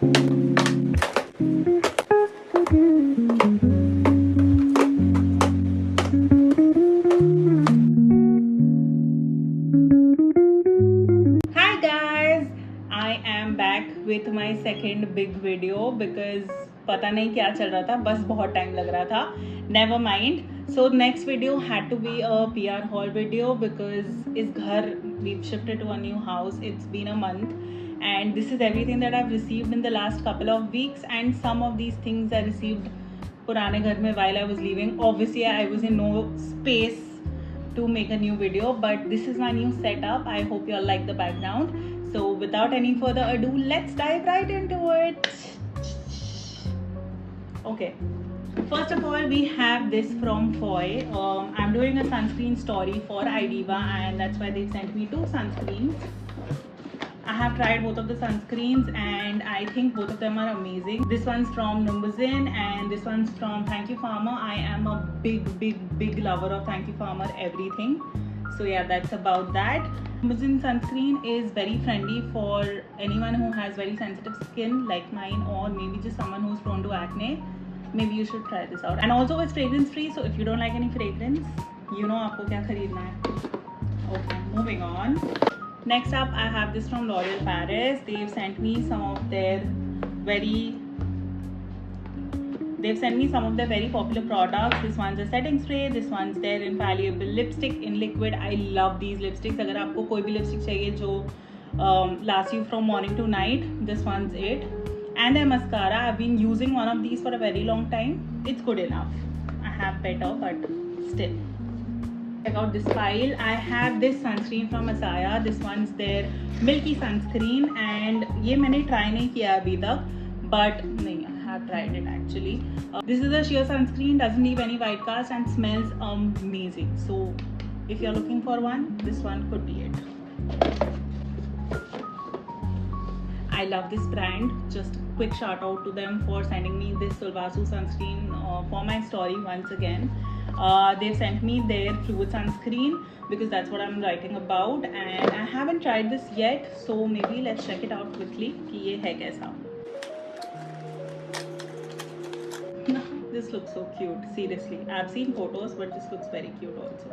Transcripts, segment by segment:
Hi guys, I am back with my second big video because पता नहीं क्या चल रहा था, बस बहुत टाइम लग रहा था. Never mind. So next video had to be a PR haul video because इस घर we've shifted to a new house. It's been a month and this is everything that I've received in the last couple of weeks, and some of these things I received पुराने घर में while I was leaving. Obviously I was in no space to make a new video, but this is my new setup. I hope you all like the background. So without any further ado, let's dive right into it. Okay, first of all, we have this from Foy. I'm doing a sunscreen story for IDEVA, and that's why they sent me 2 sunscreens. I have tried both of the sunscreens and I think both of them are amazing. This one's from Numbuzin and this one's from Thank You Farmer. I am a big lover of Thank You Farmer everything. So yeah, that's about that. Numbuzin sunscreen is very friendly for anyone who has very sensitive skin like mine, or maybe just someone who's prone to acne. Maybe you should try this out. And also it's fragrance free, so if you don't like any fragrance, you know आपको क्या खरीदना है. Okay, moving on. Next up, I have this from L'Oreal Paris. They've sent me some of their very popular products. This one's a setting spray. This one's their infallible lipstick in liquid. I love these lipsticks. अगर आपको कोई भी lipstick चाहिए जो lasts you from morning to night, this one's it. And their mascara. I've been using one of these for a very long time. It's good enough. I have better, but still. Check out this pile. I have this sunscreen from Asaya. This one's their milky sunscreen and ये मैंने try नहीं किया अभी तक, but नहीं, I have tried it actually. This is a sheer sunscreen, doesn't leave any white cast and smells amazing. So if you're looking for one, this one could be it. I love this brand. Just quick shout out to them for sending me this Sulvasu sunscreen for my story once again. They've sent me their fluid sunscreen because that's what I'm writing about, and I haven't tried this yet, so maybe let's check it out quickly कि ये है कैसा. This looks so cute, seriously. I've seen photos, but this looks very cute also.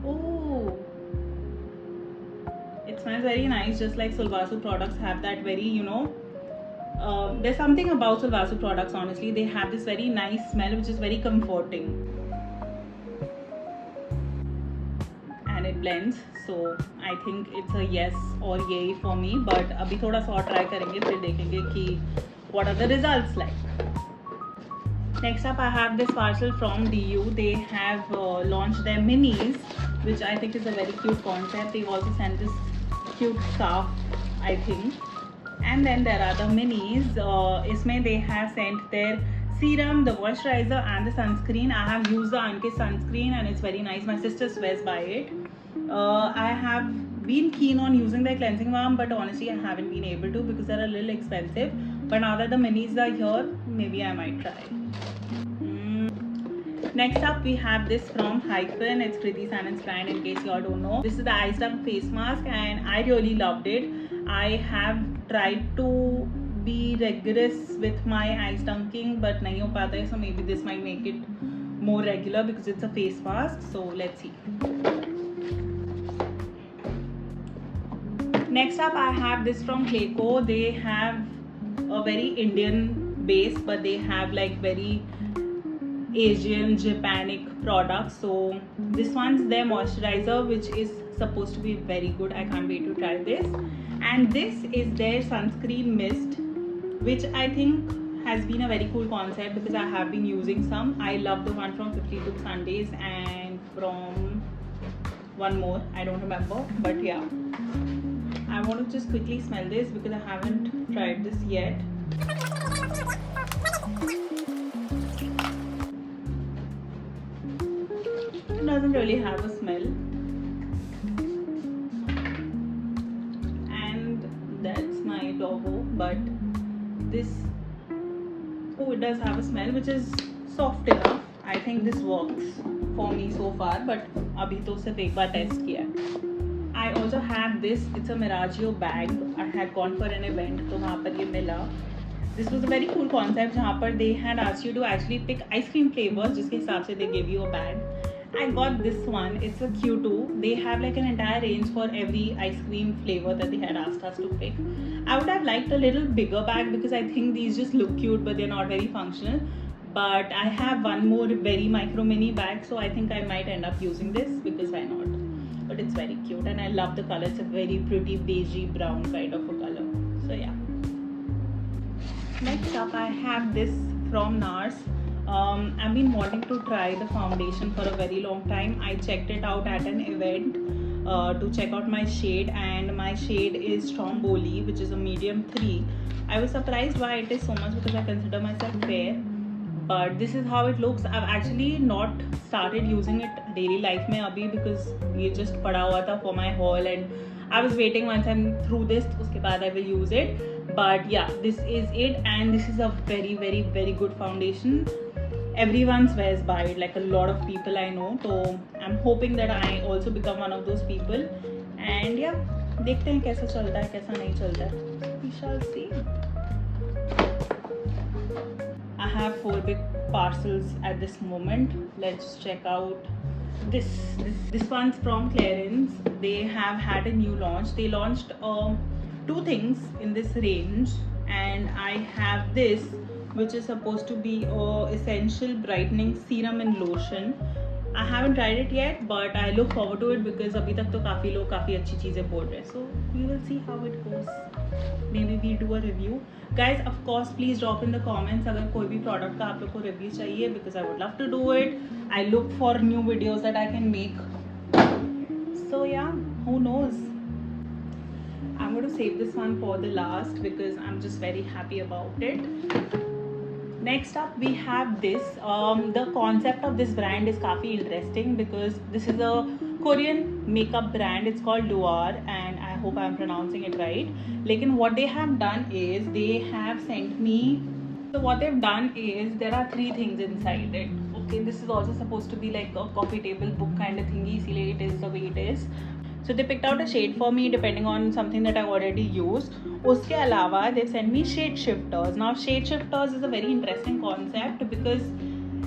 Oh, it smells very nice, just like Sulvasu products have that very, there's something about Sulvasu products, honestly. They have this very nice smell which is very comforting. And it blends, so I think it's a yes or yay for me, but अभी थोड़ा सा और try करेंगे, फिर देखेंगे कि what are the results like. Next up, I have this parcel from DU. They have launched their minis, which I think is a very cute concept. They've also sent this cute scarf, I think. And then there are the minis. इसमें they have sent their serum, the moisturizer and the sunscreen. I have used the Unkissed sunscreen and it's very nice. My sister swears by it. I have been keen on using their cleansing balm, but honestly I haven't been able to because they're a little expensive. But now that the minis are here, maybe I might try. Next up, we have this from Hyphen. It's Kriti Sanon's brand, in case you all don't know. This is the Ice Dunk face mask and I really loved it. I have tried to be rigorous with my ice dunking, but nahi ho pata hai, so maybe this might make it more regular because it's a face mask. So let's see. Next up, I have this from Clayco. They have a very Indian base, but they have like very Asian, Japanic products. So this one's their moisturizer, which is supposed to be very good. I can't wait to try this. And this is their sunscreen mist, which I think has been a very cool concept because I have been using some. I love the one from 52 Sundays and from one more, I don't remember, but yeah. I want to just quickly smell this because I haven't tried this yet. It doesn't really have a smell. And that's my doggo, but this, oh, it does have a smell which is soft enough. I think this works for me so far, but अभी तो सिर्फ एक बार test किया है. I also have this. It's a Miragio bag. I had gone for an event, तो वहाँ पर ये मिला. This was a very cool concept जहाँ पर they had asked you to actually pick ice cream flavors जिसके हिसाब से they gave you a bag. I got this one. It's a Q2. They have like an entire range for every ice cream flavor that they had asked us to pick. I would have liked a little bigger bag because I think these just look cute but they're not very functional. But I have one more very micro mini bag, so I think I might end up using this because why not? But it's very cute and I love the color. It's a very pretty beigey brown kind of a color. So yeah. Next up, I have this from NARS. I've been wanting to try the foundation for a very long time. I checked it out at an event to check out my shade, and my shade is Stromboli, which is a medium 3. I was surprised why it is so much because I consider myself fair, but this is how it looks. I've actually not started using it daily life में अभी because ये just पड़ा हुआ था for my haul and I was waiting once I'm through this, उसके बाद I will use it. But yeah, this is it, and this is a very very very good foundation. Everyone swears by it, like a lot of people I know, so I'm hoping that I also become one of those people. And yeah, देखते हैं कैसा चलता है कैसा नहीं चलता है. We shall see. I have 4 big parcels at this moment. Let's check out this one's from Clarins. They have had a new launch. They launched 2 things in this range, and I have this, which is supposed to be a essential brightening serum and lotion. I haven't tried it yet, but I look forward to it because अभी तक तो काफ़ी लोग काफ़ी अच्छी चीज़ें बोल रहे हैं. So we will see how it goes. Maybe we do a review. Guys, of course, please drop in the comments अगर कोई भी product का आप लोग को review चाहिए because I would love to do it. I look for new videos that I can make. So yeah, who knows? I'm going to save this one for the last because I'm just very happy about it. Next up we have this. The concept of this brand is काफ़ी interesting because this is a Korean makeup brand. It's called Duar, and I hope I'm pronouncing it right. लेकिन what they have done is they have sent me. So what they've done is there are 3 things inside it. Okay, this is also supposed to be like a coffee table book kind of thingy. इसीलिए it is the way it is. So they picked out a shade for me depending on something that I already used. उसके अलावा they've sent me shade shifters. Now shade shifters is a very interesting concept because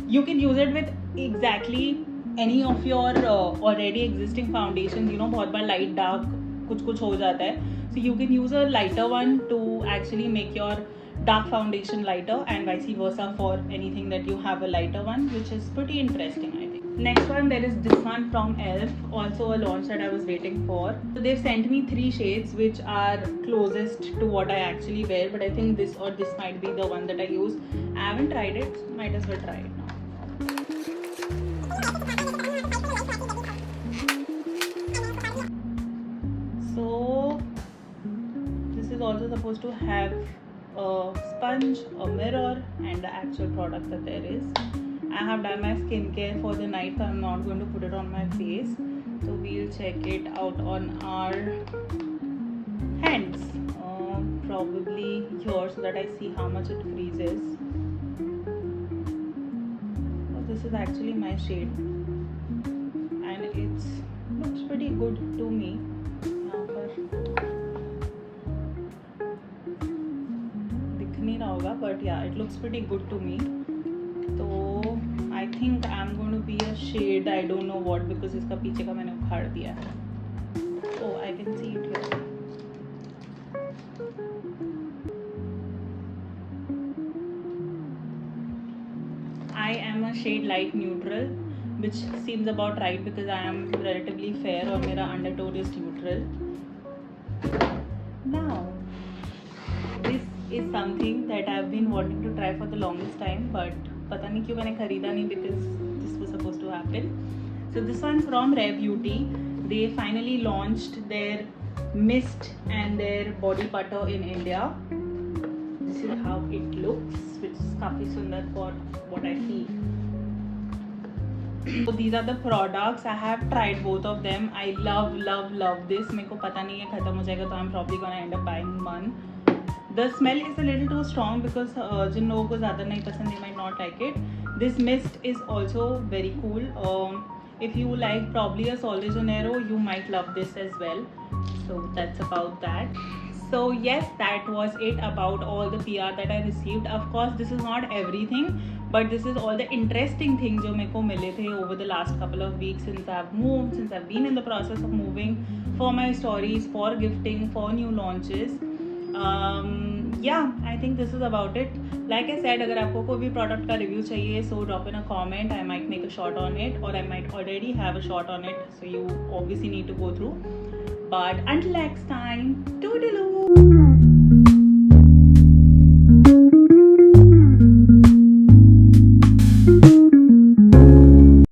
you can use it with exactly any of your already existing foundations. You know, बहुत बार light dark कुछ हो जाता है. So you can use a lighter one to actually make your dark foundation lighter, and vice versa for anything that you have a lighter one, which is pretty interesting, I think. Next one, there is this one from ELF, also a launch that I was waiting for. So they've sent me 3 shades which are closest to what I actually wear, but I think this or this might be the one that I use. I haven't tried it, so might as well try it now. So this is also supposed to have a sponge, a mirror, and the actual product that there is. I have done my skincare for the night, so I'm not going to put it on my face. So we'll check it out on our hands, probably here, so that I see how much it creases. So this is actually my shade, and it looks pretty good to me. यहाँ पर दिख नहीं रहा होगा, but yeah, it looks pretty good to me. तो I think I'm going to be a shade, I don't know what, because इसका पीछे का मैंने उखाड़ दिया है. Oh, I can see it here. I am a shade light neutral, which seems about right because I am relatively fair और मेरा undertone is neutral. Now, this is something that I've been wanting to try for the longest time, but पता नहीं क्यों मैंने खरीदा नहीं because this was supposed to happen. So this one's from Rare Beauty. They finally launched their mist and their body butter in India. This is how it looks, which is काफी सुंदर for what I see. So these are the products. I have tried both of them. I love this. मेरे को पता नहीं है खत्म हो जाएगा तो I'm probably gonna end up buying one. The smell is a little too strong because जिन लोगों को ज़्यादा नहीं पसंद, they might not like it. This mist is also very cool. If you like probably a Sol de Janeiro, you might love this as well. So that's about that. So yes, that was it about all the PR that I received. Of course, this is not everything, but this is all the interesting things जो मेरे को मिले थे over the last couple of weeks since I've moved, since I've been in the process of moving, for my stories, for gifting, for new launches. Yeah, I think this is about it. Like I said, अगर आपको कोई भी product का review चाहिए, so drop in a comment. I might make a short on it, or I might already have a short on it, so you obviously need to go through. But until next time,